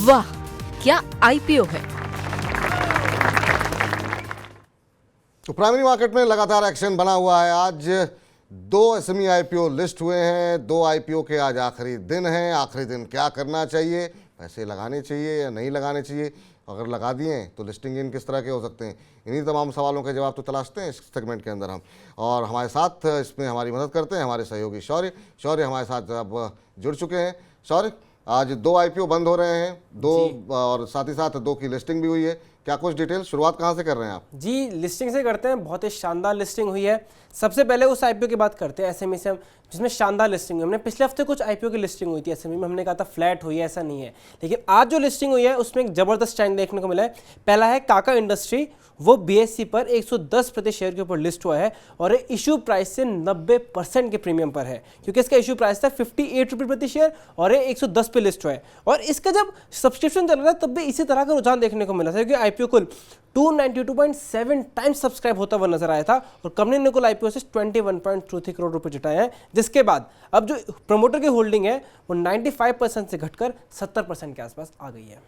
वाह, क्या आईपीओ है। तो प्राइमरी मार्केट में लगातार एक्शन बना हुआ है। आज 2 एसएमई आईपीओ लिस्ट हुए हैं। 2 आईपीओ के आज आखिरी दिन है। आखिरी दिन क्या करना चाहिए, पैसे लगाने चाहिए या नहीं लगाने चाहिए, अगर लगा दिए तो लिस्टिंग इन किस तरह के हो सकते हैं, इन्हीं तमाम सवालों के जवाब तो तलाशते हैं इस सेगमेंट के अंदर हम। और हमारे साथ इसमें हमारी मदद करते हैं हमारे सहयोगी शौर्य हमारे साथ अब जुड़ चुके हैं। शौर्य, आज 2 आईपीओ बंद हो रहे हैं, 2 और साथ ही साथ 2 की लिस्टिंग भी हुई है। क्या कुछ डिटेल, शुरुआत कहाँ से कर रहे हैं आप? जी, लिस्टिंग से करते हैं। बहुत ही शानदार लिस्टिंग हुई है। सबसे पहले उस आईपीओ की बात करते हैं एसएमई से, जिसमें शानदार लिस्टिंग हुई। हमने पिछले हफ्ते कुछ आईपीओ की लिस्टिंग हुई थी एसएमई में, हमने कहा था फ्लैट हुई है, ऐसा नहीं है। लेकिन आज जो लिस्टिंग हुई है उसमें एक जबरदस्त ट्रेंड देखने को मिला है। पहला है काका इंडस्ट्री, वो बीएससी पर 110 प्रति शेयर के ऊपर लिस्ट हुआ है और इशू प्राइस से 90% के प्रीमियम पर है, क्योंकि इसका इशू प्राइस था 58 रुपये प्रति शेयर और ये 110 पे लिस्ट हुआ है। और इसका जब सब्सक्रिप्शन चल रहा था तब भी इसी तरह का रुझान देखने को मिला था, क्योंकि आईपीओ कुल 292.7 टाइम्स सब्सक्राइब होता हुआ नजर आया था और कंपनी ने कुल आईपीओ से 21.23 करोड़ रुपए जुटाए हैं। जिसके बाद अब जो प्रमोटर की होल्डिंग है वो 95% से घटकर 70% के आसपास आ गई है।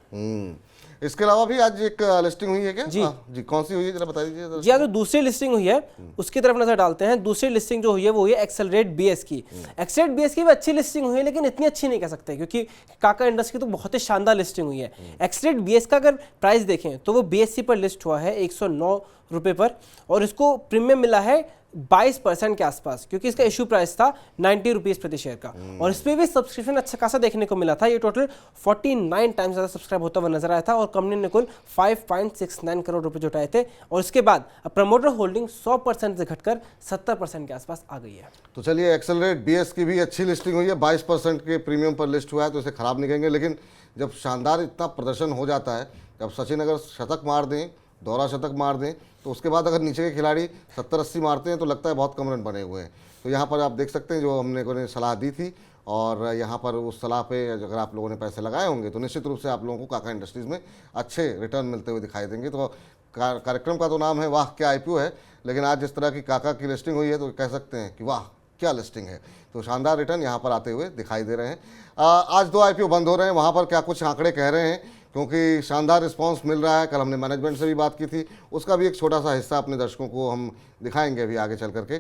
इसके अलावा भी आज एक लिस्टिंग हुई है क्या? जी, कौन सी हुई है जरा बता दीजिए। जी, तो दूसरी लिस्टिंग हुई है, उसकी तरफ नजर डालते हैं। दूसरी लिस्टिंग जो हुई है वो हुई है एक्सेलरेट बीएस की। एक्सेलरेट बीएस की भी अच्छी लिस्टिंग हुई है, लेकिन इतनी अच्छी नहीं कह सकते, क्योंकि काका इंडस्ट्री की तो बहुत ही शानदार लिस्टिंग हुई है। एक्सेलरेट बीएस का अगर प्राइस देखें तो वो बीएससी पर लिस्ट हुआ है 109 रुपये पर और इसको प्रीमियम मिला है 22% के आसपास, क्योंकि इसका इशू प्राइस था 90 रुपीज़ प्रति शेयर का। और इस पर भी सब्सक्रिप्शन अच्छा खासा देखने को मिला था। ये टोटल 49 टाइम्स ज़्यादा सब्सक्राइब होता हुआ नजर आया था और कंपनी ने कुल 5.69 करोड़ रुपए जुटाए थे। और इसके बाद प्रमोटर होल्डिंग 100% से घटकर 70% के आसपास आ गई है। तो चलिए, एक्सेलरेट बीएस की भी अच्छी लिस्टिंग हुई है, 22% के प्रीमियम पर लिस्ट हुआ है, तो इसे खराब नहीं कहेंगे। लेकिन जब शानदार इतना प्रदर्शन हो जाता है, जब सचिन अगर शतक मार दें, दोहरा शतक मार दें, तो उसके बाद अगर नीचे के खिलाड़ी 70-80 मारते हैं तो लगता है बहुत कम रन बने हुए हैं। तो यहाँ पर आप देख सकते हैं जो हमने को सलाह दी थी, और यहाँ पर उस सलाह पे अगर आप लोगों ने पैसे लगाए होंगे तो निश्चित रूप से आप लोगों को काका इंडस्ट्रीज़ में अच्छे रिटर्न मिलते हुए दिखाई देंगे। तो कार्यक्रम का तो नाम है वाह क्या आईपीओ है, लेकिन आज जिस तरह की काका की लिस्टिंग हुई है तो कह सकते हैं कि वाह क्या लिस्टिंग है। तो शानदार रिटर्न यहाँ पर आते हुए दिखाई दे रहे हैं। आज 2 आईपीओ बंद हो रहे हैं, वहाँ पर क्या कुछ आंकड़े कह रहे हैं, क्योंकि शानदार रिस्पांस मिल रहा है। कल हमने मैनेजमेंट से भी बात की थी, उसका भी एक छोटा सा हिस्सा अपने दर्शकों को हम दिखाएंगे अभी आगे चल करके।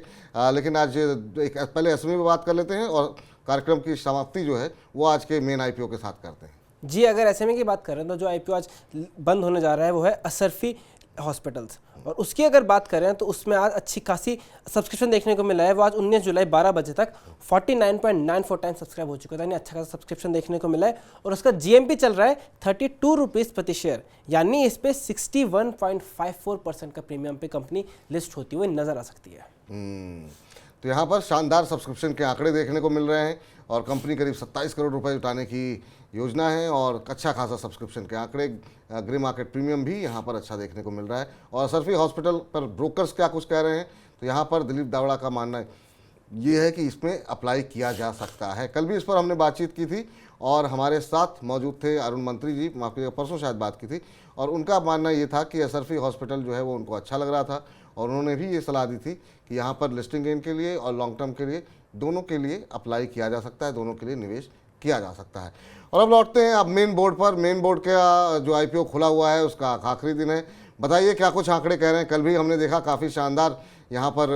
लेकिन आज एक पहले एसएमई में बात कर लेते हैं और कार्यक्रम की समाप्ति जो है वो आज के मेन आईपीओ के साथ करते हैं। जी, अगर एसएमई की बात करें तो जो आईपीओ आज बंद होने जा रहा है वो है असरफी हॉस्पिटल्स, और उसकी अगर बात करें तो उसमें आज अच्छी खासी सब्सक्रिप्शन देखने को मिला है। वो आज 19 जुलाई 12 बजे तक 49.94 टाइम सब्सक्राइब हो चुका था, यानी अच्छा खासा सब्सक्रिप्शन देखने को मिला है। और उसका जीएमपी चल रहा है 32 रुपीज़ प्रति शेयर, यानी इस पे 61.54% का प्रीमियम पे कंपनी लिस्ट होती हुई नजर आ सकती है। तो यहाँ पर शानदार सब्सक्रिप्शन के आंकड़े देखने को मिल रहे हैं और कंपनी करीब 27 करोड़ रुपए जुटाने की योजना है और अच्छा खासा सब्सक्रिप्शन के आंकड़े, ग्रे मार्केट प्रीमियम भी यहाँ पर अच्छा देखने को मिल रहा है। और असरफी हॉस्पिटल पर ब्रोकर्स क्या कुछ कह रहे हैं, तो यहाँ पर दिलीप दावड़ा का मानना ये है कि इसमें अप्लाई किया जा सकता है। कल भी इस पर हमने बातचीत की थी और हमारे साथ मौजूद थे अरुण मंत्री जी, माफ कीजिएगा परसों शायद बात की थी, और उनका मानना ये था कि असरफी हॉस्पिटल जो है वो उनको अच्छा लग रहा था और उन्होंने भी ये सलाह दी थी कि यहाँ पर लिस्टिंग गेन के लिए और लॉन्ग टर्म के लिए दोनों के लिए अप्लाई किया जा सकता है, दोनों के लिए निवेश किया जा सकता है। और अब लौटते हैं अब मेन बोर्ड पर। मेन बोर्ड का जो आईपीओ खुला हुआ है उसका आखिरी दिन है। बताइए क्या कुछ आंकड़े कह रहे हैं। कल भी हमने देखा काफ़ी शानदार यहाँ पर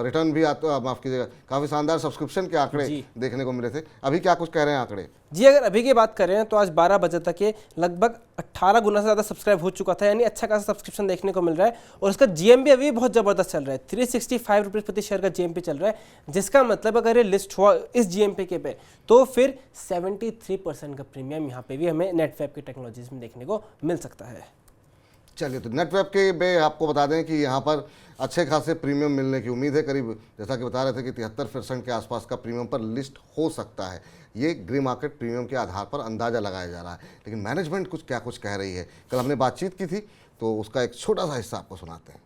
रिटर्न भी माफ़ कीजिएगा, काफ़ी शानदार सब्सक्रिप्शन के आंकड़े देखने को मिले थे। अभी क्या कुछ कह रहे हैं आंकड़े? जी, अगर अभी की बात करें तो आज 12 बजे तक ये लगभग 18 गुना से ज़्यादा सब्सक्राइब हो चुका था, यानी अच्छा खासा सब्सक्रिप्शन देखने को मिल रहा है। और उसका जीएमपी अभी बहुत ज़बरदस्त चल रहा है, 365 रुपीज़ प्रति शेयर का जीएमपी चल रहा है, जिसका मतलब अगर ये लिस्ट हुआ इस जीएमपी के पे तो फिर 73% का प्रीमियम यहाँ पे भी हमें नेटवेब की टेक्नोलॉजीज में देखने को मिल सकता है। चलिए, तो नेटवेब के पे आपको बता दें कि यहाँ पर अच्छे खासे प्रीमियम मिलने की उम्मीद है। करीब जैसा कि बता रहे थे कि 73% के आसपास का प्रीमियम पर लिस्ट हो सकता है। ये ग्रे मार्केट प्रीमियम के आधार पर अंदाज़ा लगाया जा रहा है, लेकिन मैनेजमेंट कुछ क्या कुछ कह रही है। कल हमने बातचीत की थी तो उसका एक छोटा सा हिस्सा आपको सुनाते हैं।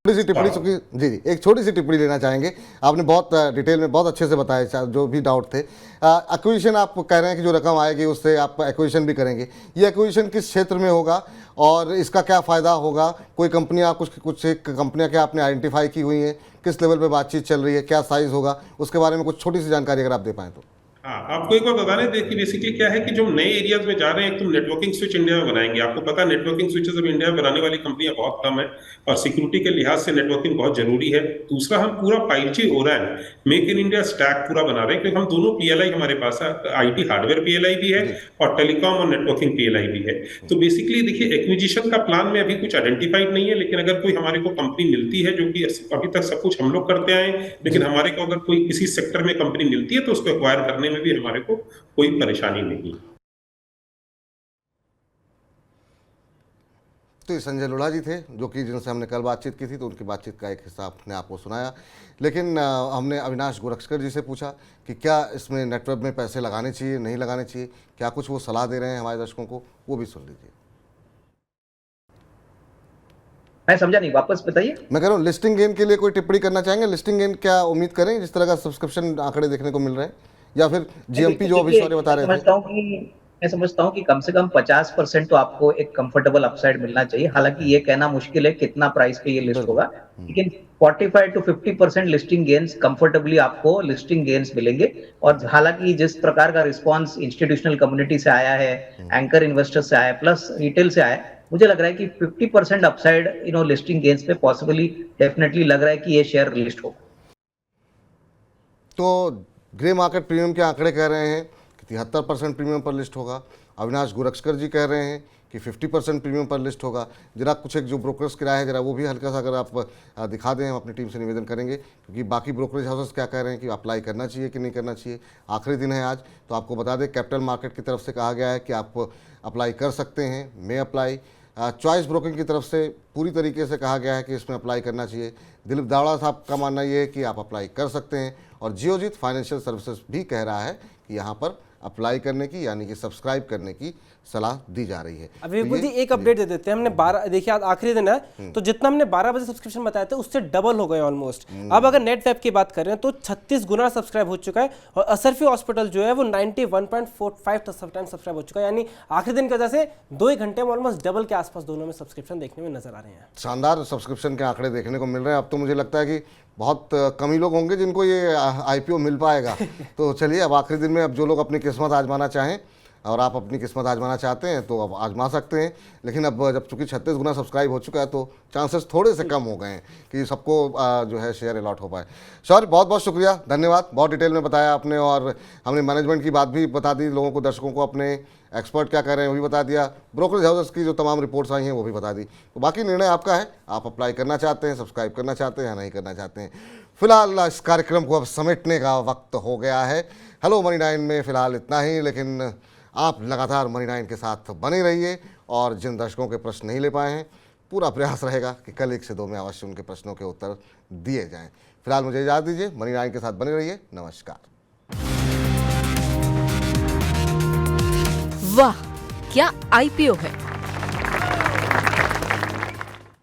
छोटी सी टिप्पणी, चूंकि जी एक छोटी सी टिप्पणी लेना चाहेंगे। आपने बहुत डिटेल में बहुत अच्छे से बताया जो भी डाउट थे। एक्विजिशन आप कह रहे हैं कि जो रकम आएगी उससे आप एक्विजिशन भी करेंगे। ये एक्विजिशन किस क्षेत्र में होगा और इसका क्या फ़ायदा होगा? कोई कंपनियां कुछ कंपनियां क्या आपने आइडेंटिफाई की हुई हैं, किस लेवल पे बातचीत चल रही है, क्या साइज़ होगा, उसके बारे में कुछ छोटी सी जानकारी अगर आप दे पाएँ तो। हाँ, आपको एक बार बता दें, देखिए बेसिकली क्या है कि जो नए एरियाज में जा रहे हैं, एक तो नेटवर्किंग स्विच इंडिया में बनाएंगे। आपको पता है नेटवर्किंग स्विचेस अब इंडिया में बनाने वाली कंपनियां बहुत कम है, और सिक्योरिटी के लिहाज से नेटवर्किंग बहुत जरूरी है। दूसरा, हम पूरा 5G O-RAN make in India stack पूरा बना रहे हैं, क्योंकि हम दोनों PLI हमारे पास है, IT हार्डवेयर PLI भी है जी। और टेलीकॉम और नेटवर्किंग PLI भी है। तो बेसिकली देखिए, एक्विजिशन का प्लान में अभी कुछ आइडेंटिफाइड नहीं है, लेकिन अगर कोई हमारे को कंपनी मिलती है, जो कि अभी तक सब कुछ हम लोग करते आए हैं, लेकिन हमारे को अगर कोई किसी सेक्टर में कंपनी मिलती है तो उसको एक्वायर करने में भी हमारे को कोई परेशानी नहीं। तो ये संजय लोढ़ा जी थे, जो कि जिनसे हमने कल बातचीत की थी, तो उनकी बातचीत का एक हिस्सा आपने आपको सुनाया। लेकिन हमने अविनाश गोरखकर जी से पूछा कि क्या इसमें नेटवर्क में पैसे लगाने चाहिए, नहीं लगाने चाहिए, क्या कुछ वो सलाह दे रहे हैं हमारे दर्शकों को, वो भी सुन लीजिए। मैं समझा नहीं, वापस बताइए। मैं कह रहा हूँ लिस्टिंग गेन के लिए कोई टिप्पणी करना चाहेंगे? लिस्टिंग गेन क्या उम्मीद करें जिस तरह का सब्सक्रिप्शन आंकड़े देखने को मिल रहे हैं, या फिर GMP जो अभी सॉरी बता रहे थे? मैं समझता हूँ कि कम से कम 50% तो आपको एक कंफर्टेबल अपसाइड मिलना चाहिए। हालांकि ये कहना मुश्किल है कितना प्राइस पे ये लिस्ट होगा, लेकिन 45 to 50% लिस्टिंग गेन्स कंफर्टेबली आपको लिस्टिंग गेन्स मिलेंगे। और हालांकि जिस प्रकार का रिस्पांस इंस्टीट्यूशनल कम्युनिटी से आया है, एंकर इन्वेस्टर से आया, प्लस रिटेल से आया, मुझे लग रहा है कि 50% अपसाइड लिस्टिंग गेन्स पे पॉसिबली डेफिनेटली लग रहा है कि ये शेयर लिस्ट होगा। तो ग्रे मार्केट प्रीमियम के आंकड़े कह रहे हैं कि 73% प्रीमियम पर लिस्ट होगा। अविनाश गोरखकर जी कह रहे हैं कि 50% प्रीमियम पर लिस्ट होगा। जरा कुछ एक जो ब्रोकर्स की राय है, जरा वो भी हल्का सा अगर आप दिखा दें, हम अपनी टीम से निवेदन करेंगे, क्योंकि बाकी ब्रोकरेज हाउसेस क्या कह रहे हैं कि अप्लाई करना चाहिए कि नहीं करना चाहिए। आखिरी दिन है आज, तो आपको बता दें कैपिटल मार्केट की तरफ से कहा गया है कि आप अप्लाई कर सकते हैं, मे अप्लाई। चॉइस ब्रोकिंग की तरफ से पूरी तरीके से कहा गया है कि इसमें अप्लाई करना चाहिए। दिलीप दावड़ा साहब का मानना ये है कि आप अप्लाई कर सकते हैं, और जियोजीत फाइनेंशियल सर्विसेज भी कह रहा है कि यहाँ पर अप्लाई करने की, यानी कि सब्सक्राइब करने की सलाह दी जा रही है। अभी विपुल जी एक अपडेट दे देते हैं। हमने 12, देखिए आज आखिरी दिन है, तो जितना हमने 12 बजे सब्सक्रिप्शन बताया था उससे डबल हो गए ऑलमोस्ट। अब अगर नेट वेब की बात करें तो 36 गुना सब्सक्राइब हो चुका है, और असरफी हॉस्पिटल जो है वो 91.45 सब्सक्राइब हो चुका है। यानी आखिरी दिन की वजह से 2 घंटे में ऑलमोस्ट डबल के आसपास दोनों में सब्सक्रिप्शन देखने में नजर आ रहे हैं। शानदार सब्सक्रिप्शन के आंकड़े देखने को मिल रहे हैं। अब तो मुझे लगता है कि बहुत कम ही लोग होंगे जिनको ये IPO मिल पाएगा। तो चलिए, अब आखिरी दिन में अब जो लोग अपनी किस्मत आजमाना चाहें, और आप अपनी किस्मत आजमाना चाहते हैं, तो अब आजमा सकते हैं। लेकिन अब जब चूंकि 36 गुना सब्सक्राइब हो चुका है, तो चांसेस थोड़े से कम हो गए हैं कि सबको जो है शेयर अलॉट हो पाए। सर बहुत बहुत शुक्रिया, धन्यवाद, बहुत डिटेल में बताया आपने, और हमने मैनेजमेंट की बात भी बता दी लोगों को, दर्शकों को अपने एक्सपर्ट क्या कह रहे हैं वो भी बता दिया, ब्रोकरेज हाउसेस की जो तमाम रिपोर्ट्स आई हैं वो भी बता दी। तो बाकी निर्णय आपका है, आप अप्लाई करना चाहते हैं, सब्सक्राइब करना चाहते हैं या नहीं करना चाहते हैं। फिलहाल इस कार्यक्रम को अब समेटने का वक्त हो गया है। हेलो मनी 9 में फिलहाल इतना ही, लेकिन आप लगातार मनी 9 के साथ बने रहिए, और जिन दर्शकों के प्रश्न नहीं ले पाए हैं, पूरा प्रयास रहेगा कि कल 1 से 2 में अवश्य उनके प्रश्नों के उत्तर दिए जाएं। फिलहाल मुझे इजाज़त दीजिए, मनी 9 के साथ बने रहिए, नमस्कार। वाह, क्या IPO है।